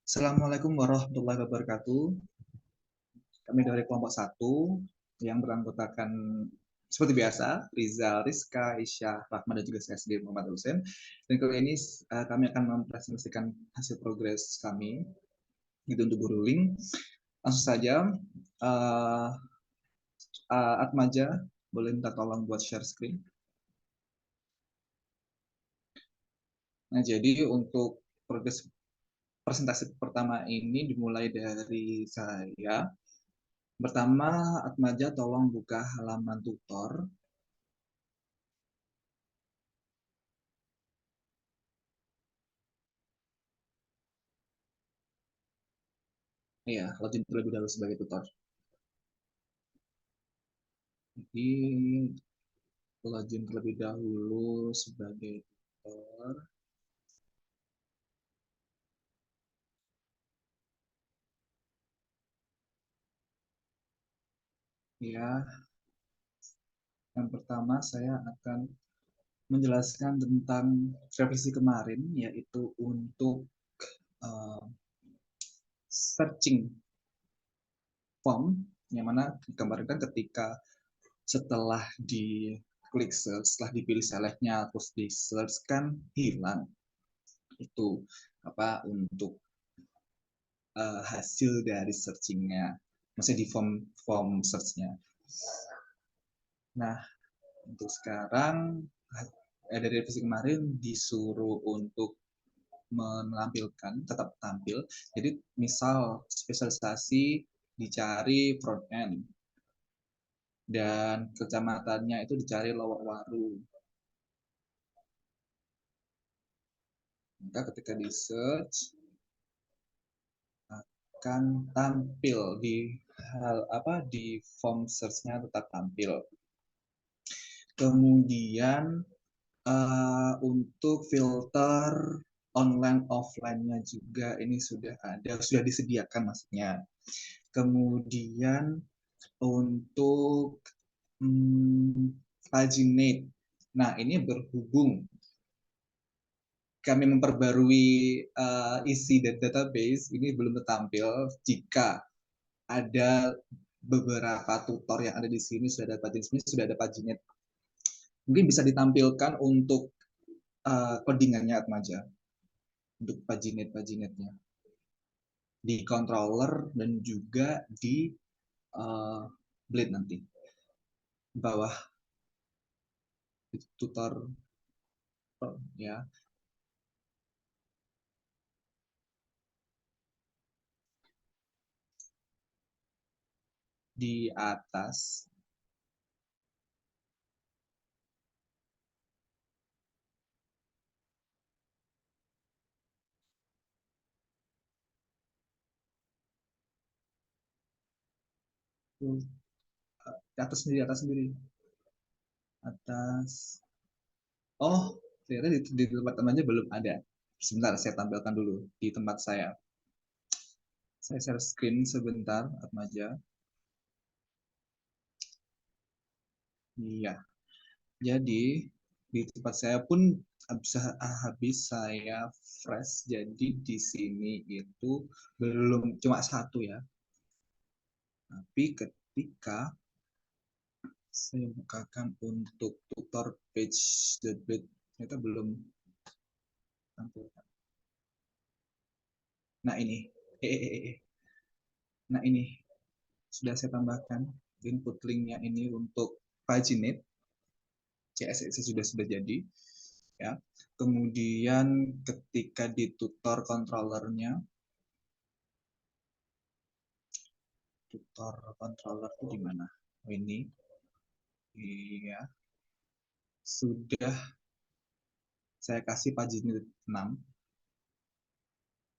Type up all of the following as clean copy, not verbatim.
Assalamualaikum warahmatullahi wabarakatuh. Kami dari kelompok 1 yang beranggotakan seperti biasa, Rizal, Rizka, Isya, Rahma, dan juga saya sendiri Muhammad Hussein. Dan kali ini kami akan mempresentasikan hasil progres kami gitu untuk Guruling. Langsung saja, Atmaja, boleh minta tolong buat share screen. Nah, jadi untuk progres presentasi pertama ini dimulai dari saya. Pertama, Atmaja tolong buka halaman tutor. Iya, login terlebih dahulu sebagai tutor. Jadi, login terlebih dahulu sebagai tutor. Ya, yang pertama saya akan menjelaskan tentang revisi kemarin, yaitu untuk uh, searching form, yang mana digambarkan ketika setelah diklik search, setelah dipilih selectnya, terus di search kan hilang. Itu apa untuk hasil dari searchingnya, maksudnya di form searchnya. Nah, untuk sekarang dari revisi kemarin disuruh untuk menampilkan, tetap tampil. Jadi misal spesialisasi dicari front end dan kecamatannya itu dicari Lowokwaru. Maka ketika di search akan tampil di di form search-nya tetap tampil. Kemudian untuk filter online offline-nya juga ini sudah ada, sudah disediakan maksudnya. Kemudian untuk paginate. Nah, ini berhubung kami memperbarui isi database, ini belum tertampil. Jika ada beberapa tutor yang ada di sini sudah ada paginate, sudah ada paginate, mungkin bisa ditampilkan untuk codingannya Atmaja, untuk paginate-paginate-nya di controller dan juga di blade nanti bawah tutor ya. Di atas atas sendiri atas. Oh, ternyata di tempat temannya belum ada. Sebentar, saya tampilkan dulu di tempat saya. Saya share screen sebentar, Atmaja. Iya, jadi di tempat saya pun habis saya fresh. Jadi di sini itu belum cuma satu ya. Tapi ketika saya bukakan untuk tutor page ternyata belum tampil. Nah ini, nah ini sudah saya tambahkan input linknya ini untuk paginate. CSS sudah jadi ya. Kemudian ketika di tutor controllernya, tutor controller itu di mana? Oh, ini iya, sudah saya kasih paginate 6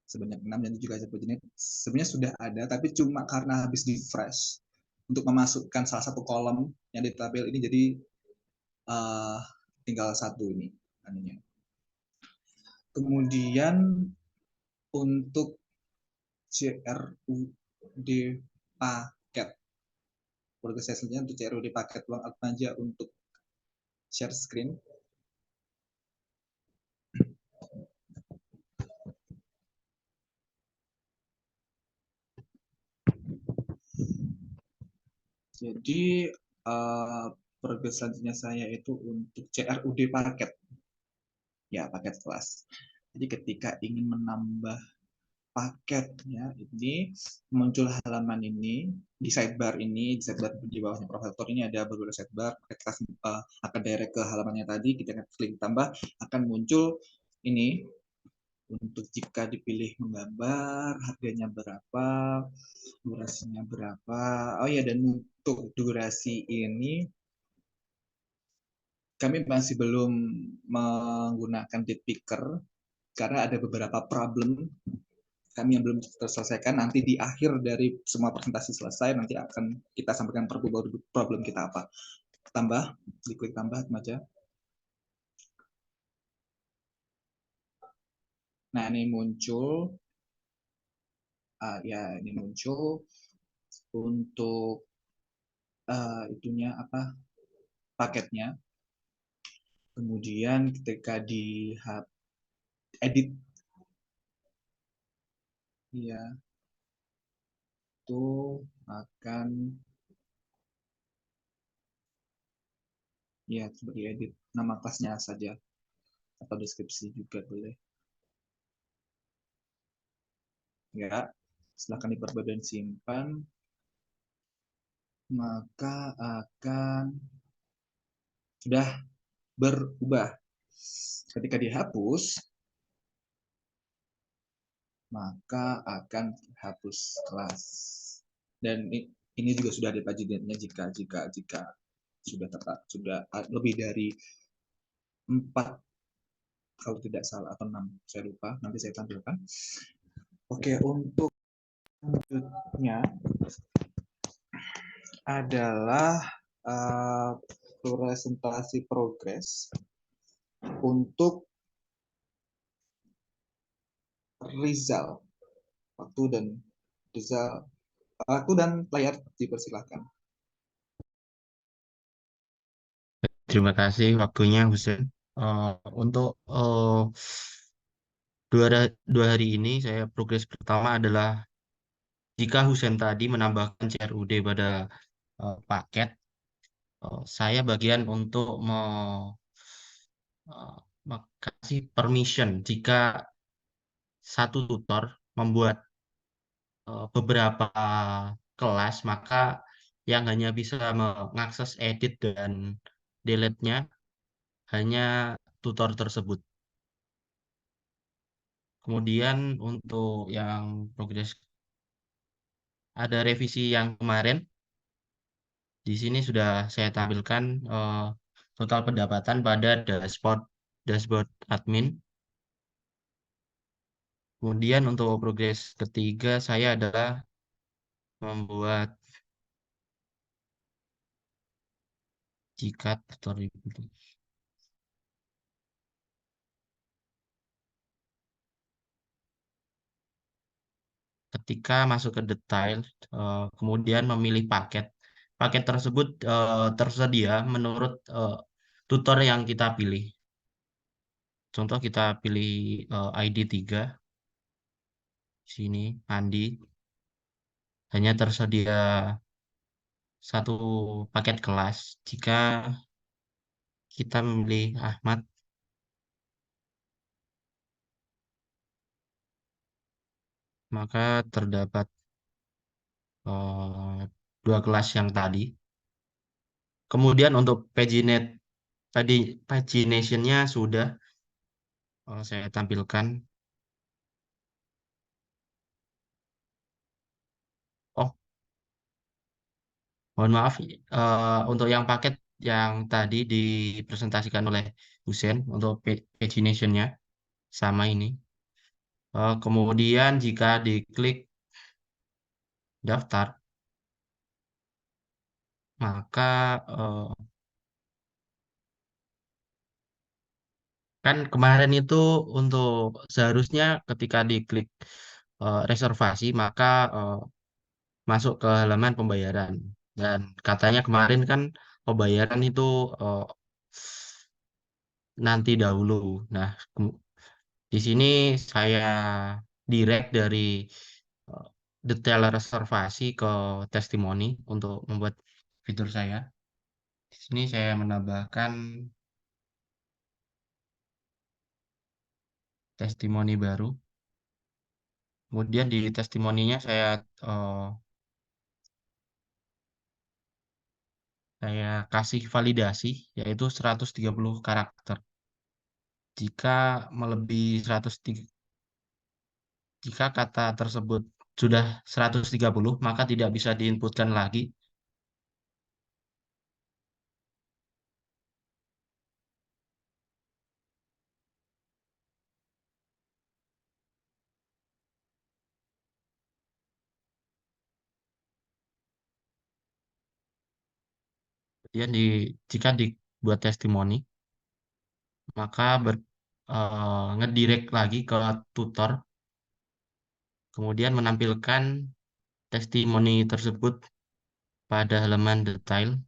sebanyak 6 dan juga ada paginate sebenarnya sudah ada, tapi cuma karena habis di fresh untuk memasukkan salah satu kolom yang di tabel ini, jadi uh, tinggal satu ini anunya. Kemudian untuk CRUD paket, progresnya untuk CRUD paket uang Atmaja untuk share screen. Jadi progres selanjutnya saya itu untuk CRUD paket, ya paket kelas. Jadi ketika ingin menambah paketnya, ini muncul halaman ini di sidebar ini, di sidebar di bawahnya Profesor ini ada beberapa sidebar. Paket kelas akan direct ke halamannya tadi, kita klik tambah, akan muncul ini untuk jika dipilih menggambar, harganya berapa, durasinya berapa. Oh ya, dan untuk durasi ini kami masih belum menggunakan date picker karena ada beberapa problem kami yang belum terselesaikan. Nanti di akhir dari semua presentasi selesai, nanti akan kita sampaikan problem kita apa. Tambah, diklik tambah aja. Nah, ini muncul, ya ini muncul untuk itunya apa, paketnya. Kemudian ketika di edit, ya itu akan ya seperti edit nama kelasnya saja atau deskripsi juga boleh. Ya, silahkan diperbarui dan simpan, maka akan sudah berubah. Ketika dihapus, maka akan hapus kelas. Dan ini juga sudah ada pajidannya jika sudah tepat, sudah lebih dari 4 kalau tidak salah atau 6, saya lupa, nanti saya tampilkan. Oke, untuk selanjutnya adalah presentasi progres untuk Rizal. Waktu dan layar dipersilahkan. Terima kasih waktunya, Husen. Untuk dua hari ini, saya progres pertama adalah jika Husen tadi menambahkan CRUD pada paket, saya bagian untuk kasih permission jika satu tutor membuat beberapa kelas, maka yang hanya bisa mengakses edit dan delete-nya hanya tutor tersebut. Kemudian untuk yang progres ada revisi yang kemarin. Di sini sudah saya tampilkan total pendapatan pada dashboard admin. Kemudian untuk progres ketiga saya adalah membuat jika tutor ketika masuk ke detail, kemudian memilih paket. Paket tersebut tersedia menurut tutor yang kita pilih. Contoh kita pilih ID 3, sini Andi, hanya tersedia satu paket kelas. Jika kita memilih Ahmad, maka terdapat dua kelas yang tadi. Kemudian untuk pagination-nya sudah saya tampilkan. Oh, mohon maaf, untuk yang paket yang tadi dipresentasikan oleh Husen untuk pagination-nya sama ini. Kemudian jika diklik daftar, maka kan kemarin itu untuk seharusnya ketika diklik reservasi, maka masuk ke halaman pembayaran. Dan katanya kemarin kan pembayaran itu nanti dahulu. Nah, di sini saya direct dari detail reservasi ke testimoni untuk membuat fitur saya. Di sini saya menambahkan testimoni baru. Kemudian di testimoninya saya kasih validasi yaitu 130 karakter. Jika melebihi 103, jika kata tersebut sudah 130, maka tidak bisa diinputkan lagi. Kemudian jika dibuat testimoni, maka ngedirect lagi ke tutor, kemudian menampilkan testimoni tersebut pada halaman detail.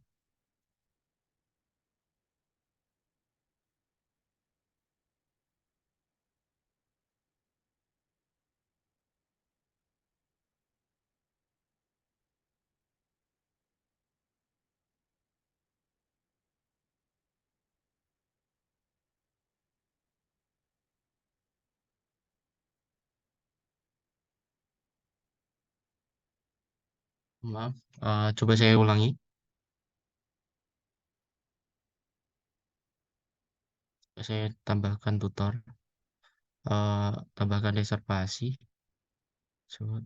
Maaf, coba saya ulangi. Saya tambahkan tutor, tambahkan reservasi. Coba.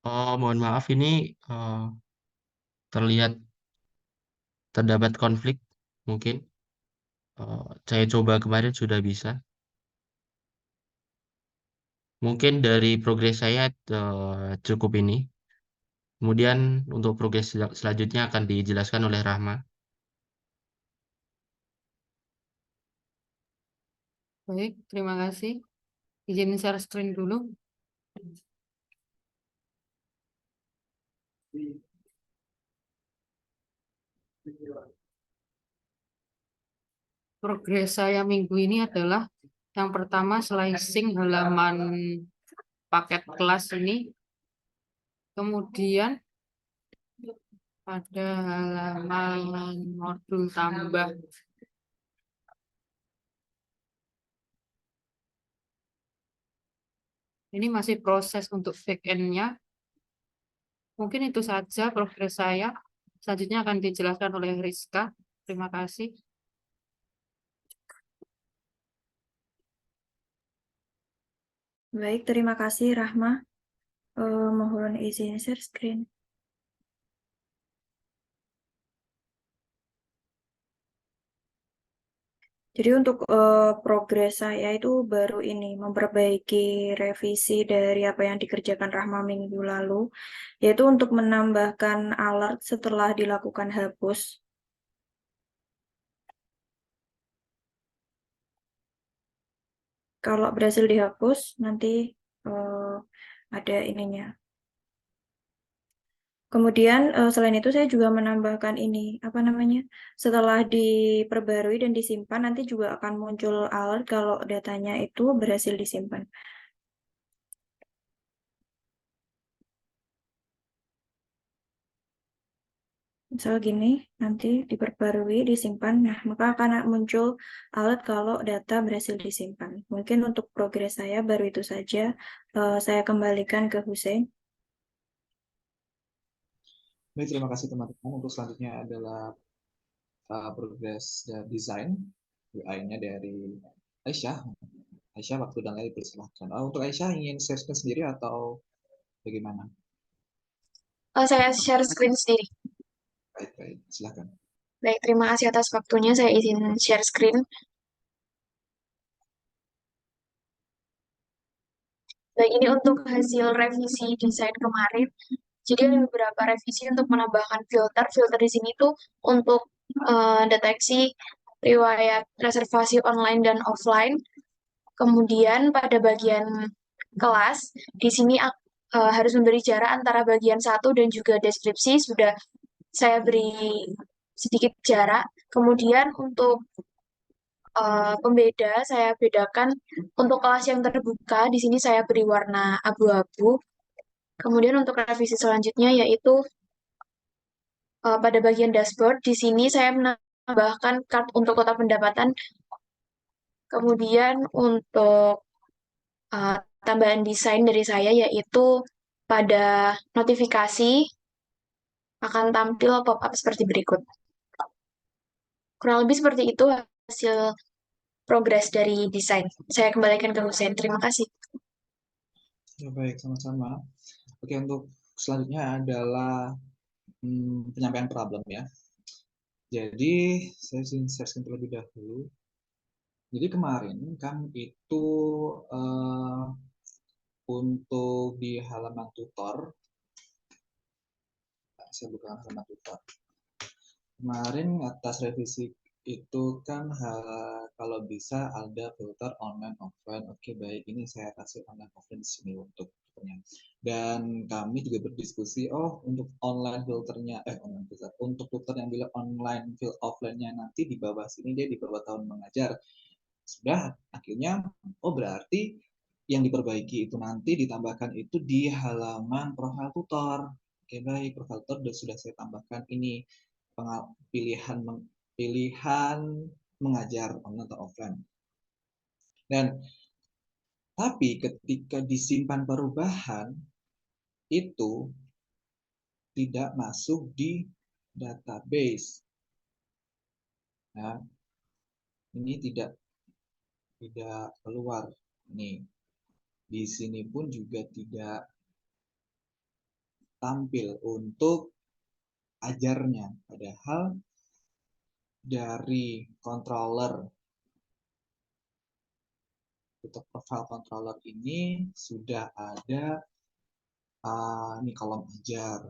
Oh, mohon maaf ini terlihat terdapat konflik mungkin. Saya coba kemarin sudah bisa. Mungkin dari progres saya cukup ini. Kemudian untuk progres selanjutnya akan dijelaskan oleh Rahma. Baik, terima kasih. Izin share screen dulu. Progres saya minggu ini adalah yang pertama slicing halaman paket kelas ini. Kemudian pada halaman modul tambah. Ini masih proses untuk back-end-nya. Mungkin itu saja progres saya. Selanjutnya akan dijelaskan oleh Rizka. Terima kasih. Baik, terima kasih Rahma. Mohon izin share screen. Jadi untuk progres saya itu baru ini memperbaiki revisi dari apa yang dikerjakan Rahma minggu lalu, yaitu untuk menambahkan alert setelah dilakukan hapus. Kalau berhasil dihapus, nanti ada ininya. Kemudian selain itu saya juga menambahkan ini, apa namanya, setelah diperbarui dan disimpan, nanti juga akan muncul alert kalau datanya itu berhasil disimpan. Misal gini, nanti diperbarui, disimpan, nah maka akan muncul alert kalau data berhasil disimpan. Mungkin untuk progres saya baru itu saja. Saya kembalikan ke Hussein. Baik, terima kasih teman-teman. Untuk selanjutnya adalah progres dan desain UI-nya dari Aisyah. Aisyah, waktu dan lain dipersilahkan. Untuk Aisyah ingin share screen sendiri atau bagaimana? Saya share screen sendiri. Baik, baik, silahkan. Baik, terima kasih atas waktunya. Saya izin share screen. Baik, ini untuk hasil revisi desain kemarin. Jadi ada beberapa revisi untuk menambahkan filter. Filter di sini tuh untuk deteksi riwayat reservasi online dan offline. Kemudian pada bagian kelas, di sini harus memberi jarak antara bagian satu dan juga deskripsi. Sudah saya beri sedikit jarak. Kemudian untuk pembeda, saya bedakan untuk kelas yang terbuka, di sini saya beri warna abu-abu. Kemudian untuk revisi selanjutnya yaitu pada bagian dashboard, di sini saya menambahkan untuk kotak pendapatan. Kemudian untuk uh, tambahan desain dari saya yaitu pada notifikasi akan tampil pop-up seperti berikut. Kurang lebih seperti itu hasil progres dari desain. Saya kembalikan ke Hussein. Terima kasih. Ya, baik, sama-sama. Oke, untuk selanjutnya adalah penyampaian problem ya. Jadi, saya share screen terlebih dahulu. Jadi kemarin kan itu untuk di halaman tutor, saya buka halaman tutor. Kemarin atas revisi itu kan kalau bisa ada filter online offline. Oke, baik, ini saya kasih online offline di sini untuk filternya. Dan kami juga berdiskusi, oh untuk online filternya, online filter, untuk filter yang bilang online offline-nya nanti di bawah sini dia di bawah tahun mengajar. Sudah, akhirnya, oh berarti yang diperbaiki itu nanti ditambahkan itu di halaman profil tutor. Oke, baik, profil tutor sudah saya tambahkan ini pilihan mengajar online atau offline. Dan tapi ketika disimpan perubahan itu tidak masuk di database. Nah, ini tidak keluar. Nih, di sini pun juga tidak tampil untuk ajarnya. Padahal dari controller, untuk profile controller ini sudah ada ini kolom ajar.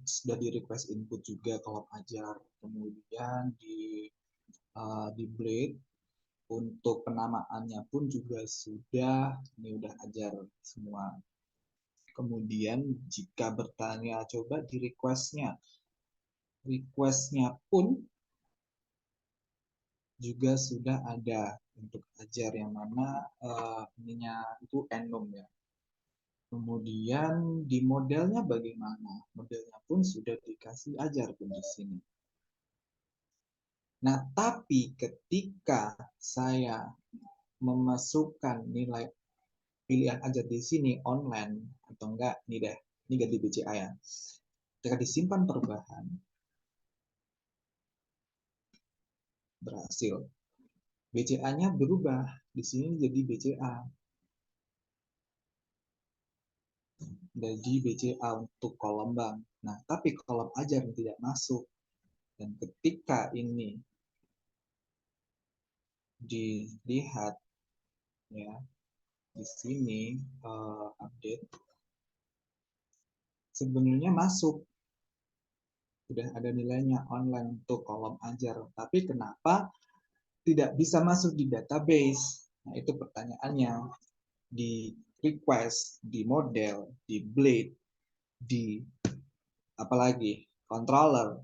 Sudah di request input juga kolom ajar. Kemudian di blade untuk penamaannya pun juga sudah, ini udah ajar semua. Kemudian jika bertanya, coba di requestnya pun juga sudah ada untuk ajar yang mana ininya itu enum ya. Kemudian di modelnya bagaimana? Modelnya pun sudah dikasih ajar pun di sini. Nah, tapi ketika saya memasukkan nilai pilihan ajar di sini online atau enggak, ini ganti BCA ya. Ketika disimpan perubahan, berhasil. BCA-nya berubah, di sini jadi BCA. Jadi BCA untuk kolom bank. Nah, tapi kolom ajar tidak masuk. Dan ketika ini dilihat ya di sini update, sebenarnya masuk, sudah ada nilainya online untuk kolom ajar, tapi kenapa tidak bisa masuk di database? Nah, itu pertanyaannya. Di request, di model, di blade, di apalagi controller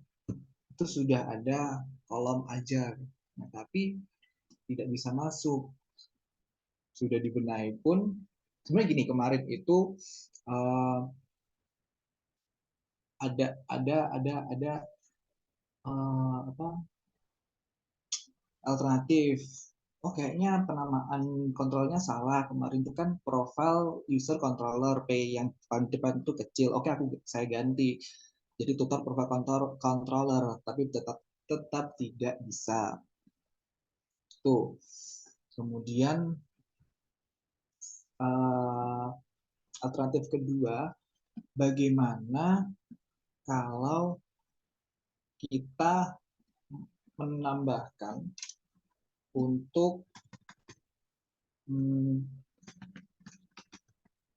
itu sudah ada kolom ajar, nah, tapi tidak bisa masuk. Sudah dibenahi pun sebenarnya gini, kemarin itu ada alternatif. Oh, kayaknya penamaan kontrolnya salah. Kemarin itu kan profile user controller P yang paling depan itu kecil. Oke, saya ganti. Jadi tutor profile controller, tapi tetap tidak bisa. Tuh. Kemudian alternatif kedua, bagaimana kalau kita menambahkan untuk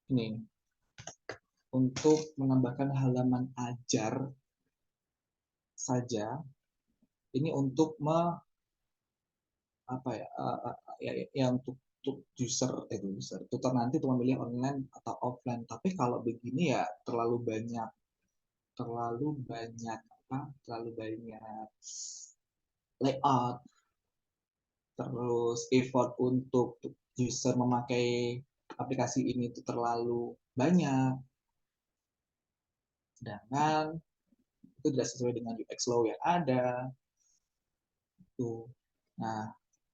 ini, untuk menambahkan halaman ajar saja. Ini untuk untuk user tutor nanti untuk memilih online atau offline. Tapi kalau begini ya terlalu banyak layout, terus effort untuk user memakai aplikasi ini itu terlalu banyak, sedangkan itu tidak sesuai dengan UX law yang ada. Nah,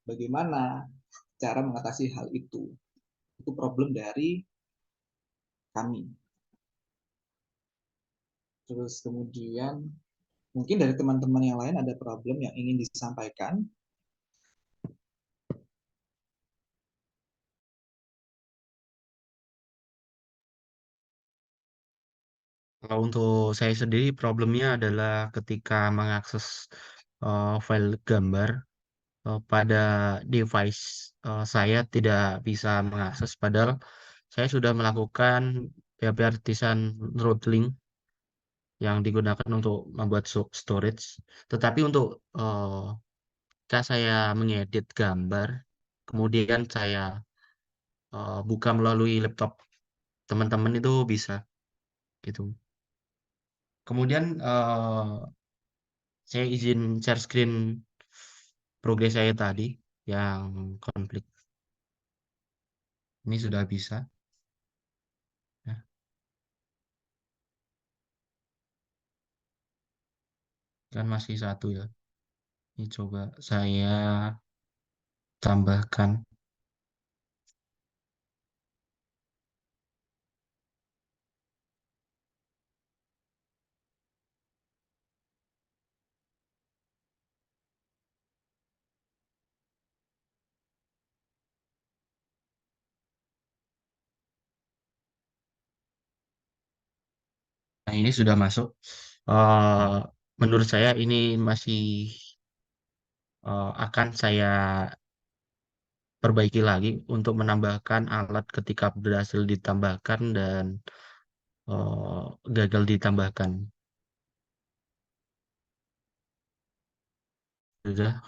bagaimana cara mengatasi hal itu? Itu problem dari kami. Terus kemudian mungkin dari teman-teman yang lain ada problem yang ingin disampaikan. Kalau untuk saya sendiri problemnya adalah ketika mengakses file gambar pada device saya tidak bisa mengakses, padahal saya sudah melakukan PHP Artisan throttling yang digunakan untuk membuat storage. Tetapi untuk jika saya mengedit gambar, kemudian saya buka melalui laptop teman-teman itu bisa gitu. Kemudian saya izin share screen progres saya tadi yang konflik. Ini sudah bisa. Ya. Kan masih satu ya. Ini coba saya tambahkan. Nah, ini sudah masuk. Menurut saya ini masih akan saya perbaiki lagi untuk menambahkan alat ketika berhasil ditambahkan dan gagal ditambahkan. Sudah,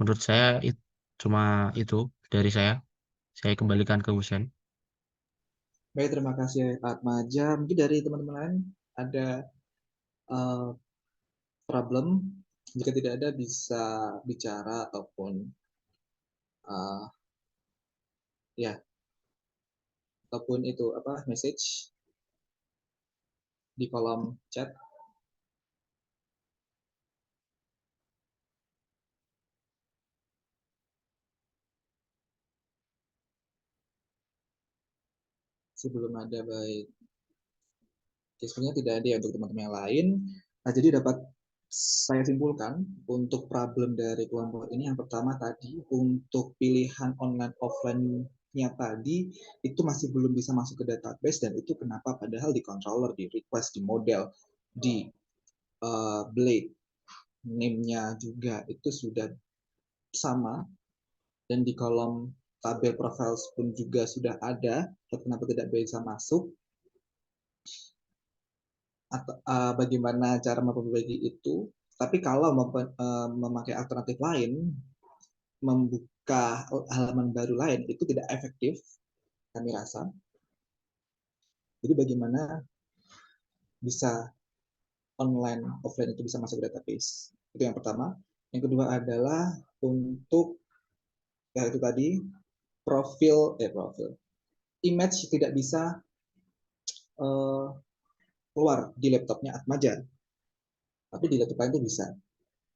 menurut saya cuma itu dari saya. Saya kembalikan ke Husen. Baik, terima kasih Pak Atmaja. Mungkin dari teman-teman lain ada problem. Jika tidak ada bisa bicara ataupun itu message di kolom chat. Sebelum ada baik. Sebenarnya tidak ada ya untuk teman-teman yang lain. Nah, jadi dapat saya simpulkan untuk problem dari kelompok ini yang pertama tadi untuk pilihan online offline-nya tadi itu masih belum bisa masuk ke database, dan itu kenapa padahal di controller, di request, di model, di blade name-nya juga itu sudah sama, dan di kolom tabel profiles pun juga sudah ada, tapi kenapa tidak bisa masuk? Atau bagaimana cara memperbaiki itu? Tapi kalau memakai alternatif lain, membuka halaman baru lain itu tidak efektif, kami rasa. Jadi bagaimana bisa online offline itu bisa masuk ke database? Itu yang pertama. Yang kedua adalah untuk ya itu tadi profil image tidak bisa keluar di laptopnya Atmaja, tapi di laptop lain itu bisa.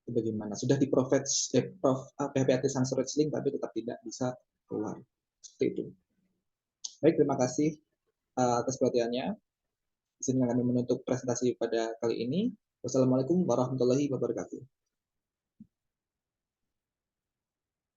Itu bagaimana? Sudah di PHP Artisan storage link, tapi tetap tidak bisa keluar. Seperti itu. Baik, terima kasih atas perhatiannya. Di sini kami menutup presentasi pada kali ini. Wassalamualaikum warahmatullahi wabarakatuh.